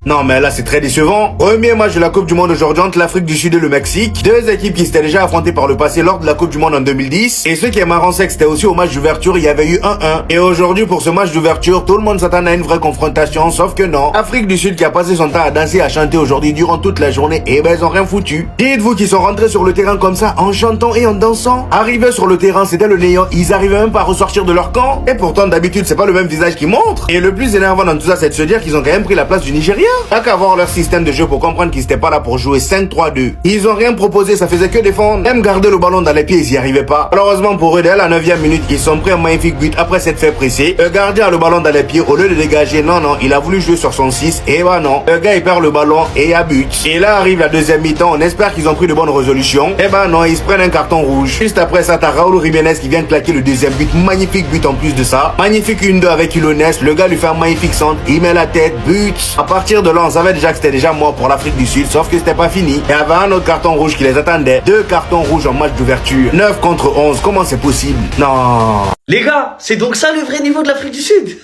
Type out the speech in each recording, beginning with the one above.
Non mais là c'est très décevant. Premier match de la Coupe du Monde aujourd'hui entre l'Afrique du Sud et le Mexique. Deux équipes qui s'étaient déjà affrontées par le passé lors de la Coupe du Monde en 2010. Et ce qui est marrant c'est que c'était aussi au match d'ouverture, il y avait eu 1-1. Et aujourd'hui pour ce match d'ouverture, tout le monde s'attend à une vraie confrontation, sauf que non. Afrique du Sud qui a passé son temps à danser et à chanter aujourd'hui durant toute la journée, et ben ils ont rien foutu. Dites-vous qu'ils sont rentrés sur le terrain comme ça en chantant et en dansant. Arrivés sur le terrain, c'était le néant, ils arrivaient même pas à ressortir de leur camp. Et pourtant d'habitude c'est pas le même visage qui montre. Et le plus énervant dans tout ça c'est de se dire qu'ils ont quand même pris la place du Nigeria. T'as qu'à voir leur système de jeu pour comprendre qu'ils étaient pas là pour jouer 5-3-2. Ils ont rien proposé, ça faisait que défendre. Même garder le ballon dans les pieds, ils y arrivaient pas. Malheureusement pour eux, dès la 9e minute, ils sont pris un magnifique but après s'être fait presser. Le gardien a le ballon dans les pieds, au lieu de dégager, non, il a voulu jouer sur son 6, et bah non. Le gars il perd le ballon et il y a but. Et là arrive la deuxième mi-temps, on espère qu'ils ont pris de bonnes résolutions. Et bah non, ils se prennent un carton rouge. Juste après ça, t'as Raúl Jiménez qui vient de claquer le deuxième but, magnifique but en plus de ça. Magnifique 1-2 avec Ilones, le gars lui fait un magnifique centre, il met la tête, but. À partir de là, on savait déjà que c'était déjà mort pour l'Afrique du Sud, sauf que c'était pas fini. Il y avait un autre carton rouge qui les attendait. 2 cartons rouges en match d'ouverture. 9 contre 11, comment c'est possible? Non. Les gars, c'est donc ça le vrai niveau de l'Afrique du Sud.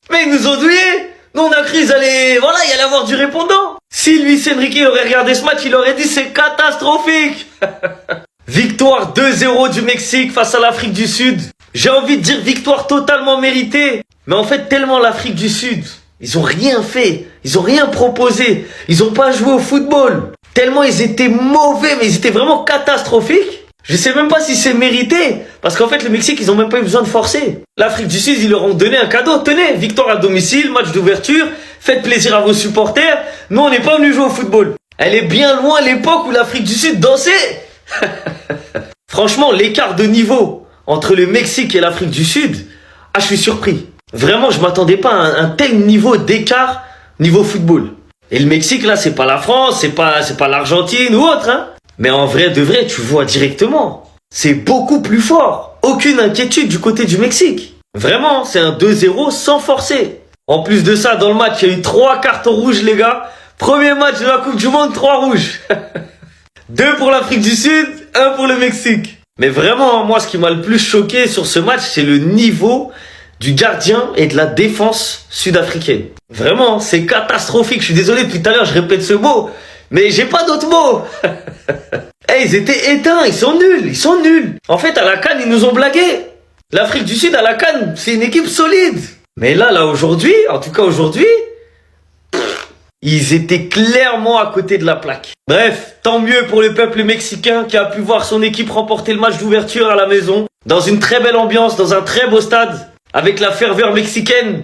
Mais ils nous ont douillés. Nous on a cru ils allaient, voilà, il y allait avoir du répondant. Si Luis Enrique aurait regardé ce match, il aurait dit c'est catastrophique. Victoire 2-0 du Mexique face à l'Afrique du Sud. J'ai envie de dire victoire totalement méritée. Mais en fait, tellement l'Afrique du Sud, ils ont rien fait. Ils ont rien proposé. Ils ont pas joué au football. Tellement ils étaient mauvais, mais ils étaient vraiment catastrophiques. Je sais même pas si c'est mérité. Parce qu'en fait, le Mexique, ils ont même pas eu besoin de forcer. L'Afrique du Sud, ils leur ont donné un cadeau. Tenez, victoire à domicile, match d'ouverture. Faites plaisir à vos supporters. Nous, on n'est pas venus jouer au football. Elle est bien loin l'époque où l'Afrique du Sud dansait. Franchement, l'écart de niveau entre le Mexique et l'Afrique du Sud, je suis surpris. Vraiment, je m'attendais pas à un tel niveau d'écart niveau football. Et le Mexique, là, c'est pas la France, c'est pas l'Argentine ou autre, hein. Mais en vrai de vrai, tu vois directement. C'est beaucoup plus fort. Aucune inquiétude du côté du Mexique. Vraiment, c'est un 2-0 sans forcer. En plus de ça, dans le match, il y a eu 3 cartons rouges, les gars. Premier match de la Coupe du Monde, 3 rouges. 2 pour l'Afrique du Sud, 1 pour le Mexique. Mais vraiment, moi, ce qui m'a le plus choqué sur ce match, c'est le niveau du gardien et de la défense sud-africaine. Vraiment, c'est catastrophique. Je suis désolé, depuis tout à l'heure, je répète ce mot. Mais j'ai pas d'autres mots. Ils étaient éteints, ils sont nuls. En fait, à la CAN, ils nous ont blagué. L'Afrique du Sud, à la CAN, c'est une équipe solide. Mais là, aujourd'hui, en tout cas aujourd'hui, ils étaient clairement à côté de la plaque. Bref, tant mieux pour le peuple mexicain qui a pu voir son équipe remporter le match d'ouverture à la maison, dans une très belle ambiance, dans un très beau stade, avec la ferveur mexicaine.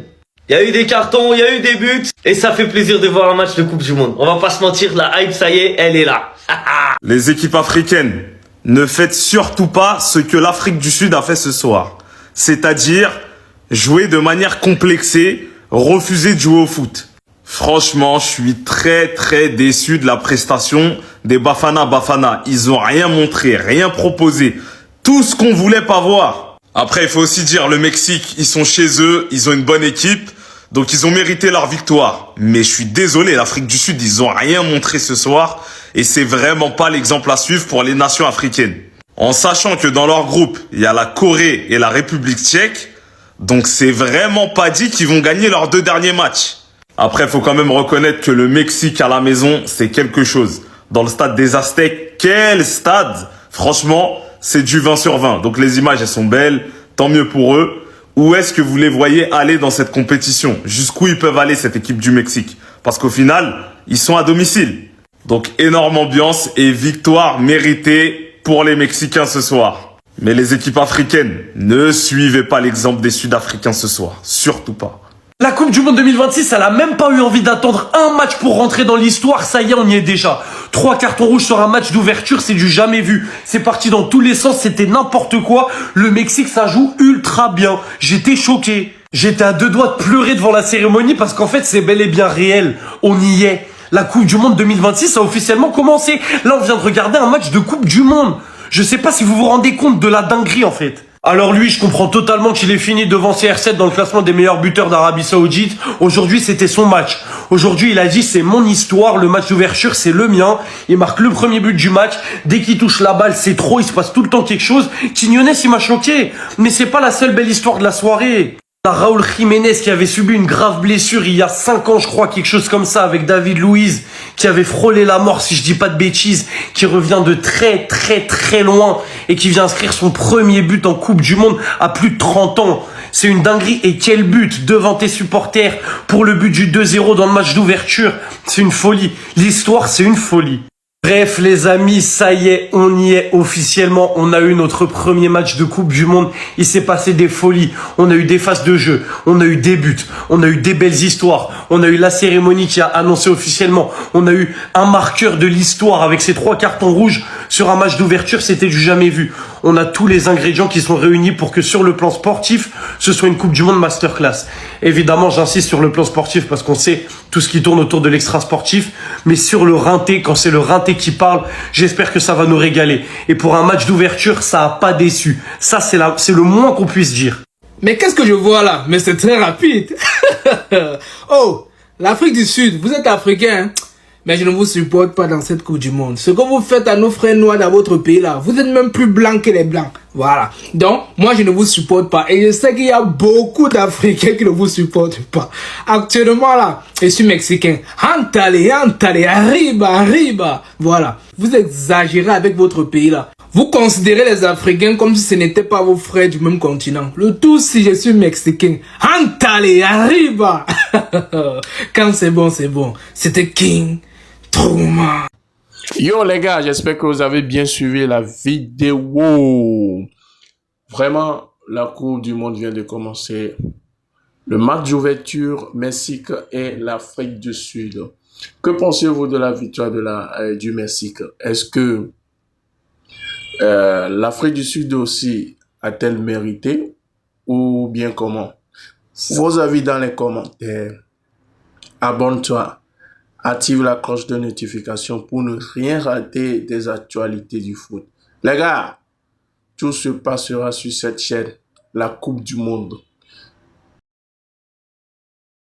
Il y a eu des cartons, il y a eu des buts, et ça fait plaisir de voir un match de Coupe du Monde. On va pas se mentir, la hype, ça y est, elle est là. Les équipes africaines, ne faites surtout pas ce que l'Afrique du Sud a fait ce soir. C'est-à-dire, jouer de manière complexée, refuser de jouer au foot. Franchement, je suis très déçu de la prestation des Bafana Bafana. Ils ont rien montré, rien proposé. Tout ce qu'on voulait pas voir. Après, il faut aussi dire, le Mexique, ils sont chez eux, ils ont une bonne équipe, donc ils ont mérité leur victoire. Mais je suis désolé, l'Afrique du Sud, ils ont rien montré ce soir, et c'est vraiment pas l'exemple à suivre pour les nations africaines. En sachant que dans leur groupe, il y a la Corée et la République tchèque, donc c'est vraiment pas dit qu'ils vont gagner leurs 2 derniers matchs. Après, il faut quand même reconnaître que le Mexique à la maison, c'est quelque chose. Dans le stade des Aztèques, quel stade! Franchement, c'est du 20 sur 20. Donc les images, elles sont belles, tant mieux pour eux. Où est-ce que vous les voyez aller dans cette compétition? Jusqu'où ils peuvent aller, cette équipe du Mexique? Parce qu'au final, ils sont à domicile. Donc énorme ambiance et victoire méritée pour les Mexicains ce soir. Mais les équipes africaines, ne suivez pas l'exemple des Sud-Africains ce soir. Surtout pas. La Coupe du Monde 2026, elle a même pas eu envie d'attendre un match pour rentrer dans l'histoire. Ça y est, on y est déjà. 3 cartons rouges sur un match d'ouverture, c'est du jamais vu. C'est parti dans tous les sens, c'était n'importe quoi. Le Mexique, ça joue ultra bien. J'étais choqué. J'étais à 2 doigts de pleurer devant la cérémonie parce qu'en fait, c'est bel et bien réel. On y est. La Coupe du Monde 2026 a officiellement commencé. Là, on vient de regarder un match de Coupe du Monde. Je sais pas si vous vous rendez compte de la dinguerie, en fait. Alors lui, je comprends totalement qu'il ait fini devant CR7 dans le classement des meilleurs buteurs d'Arabie Saoudite. Aujourd'hui, c'était son match. Aujourd'hui, il a dit, c'est mon histoire, le match d'ouverture, c'est le mien. Il marque le premier but du match. Dès qu'il touche la balle, c'est trop, il se passe tout le temps quelque chose. Quignonez, il m'a choqué. Mais c'est pas la seule belle histoire de la soirée. On a Raúl Jiménez qui avait subi une grave blessure il y a 5 ans, je crois, quelque chose comme ça, avec David Luiz, qui avait frôlé la mort, si je dis pas de bêtises, qui revient de très très très loin et qui vient inscrire son premier but en Coupe du Monde à plus de 30 ans. C'est une dinguerie. Et quel but devant tes supporters pour le but du 2-0 dans le match d'ouverture. C'est une folie. L'histoire, c'est une folie. Bref, les amis, ça y est, on y est officiellement. On a eu notre premier match de Coupe du Monde. Il s'est passé des folies. On a eu des phases de jeu. On a eu des buts. On a eu des belles histoires. On a eu la cérémonie qui a annoncé officiellement. On a eu un marqueur de l'histoire avec ses 3 cartons rouges sur un match d'ouverture. C'était du jamais vu. On a tous les ingrédients qui sont réunis pour que sur le plan sportif, ce soit une Coupe du Monde masterclass. Évidemment, j'insiste sur le plan sportif parce qu'on sait tout ce qui tourne autour de l'extra sportif. Mais sur le rinté, quand c'est le rinté qui parle, j'espère que ça va nous régaler. Et pour un match d'ouverture, ça a pas déçu. Ça, c'est le moins qu'on puisse dire. Mais qu'est-ce que je vois là? Mais c'est très rapide. Oh, l'Afrique du Sud, vous êtes africain, hein? Mais je ne vous supporte pas dans cette Coupe du Monde. Ce que vous faites à nos frères noirs dans votre pays là, vous êtes même plus blancs que les blancs. Voilà. Donc, moi je ne vous supporte pas. Et je sais qu'il y a beaucoup d'Africains qui ne vous supportent pas. Actuellement là, je suis mexicain. Antale, arriba, arriba. Voilà. Vous exagérez avec votre pays là. Vous considérez les Africains comme si ce n'étaient pas vos frères du même continent. Le tout si je suis mexicain. Antale, arriba. Quand c'est bon, c'est bon. C'était King Truman. Yo les gars, j'espère que vous avez bien suivi la vidéo. Vraiment, la Coupe du Monde vient de commencer. Le match d'ouverture, Mexique et l'Afrique du Sud. Que pensez-vous de la victoire du Mexique? Est-ce que l'Afrique du Sud aussi a-t-elle mérité ou bien comment? Vos avis dans les commentaires. Abonne-toi. Active la cloche de notification pour ne rien rater des actualités du foot. Les gars, tout se passera sur cette chaîne, la Coupe du Monde.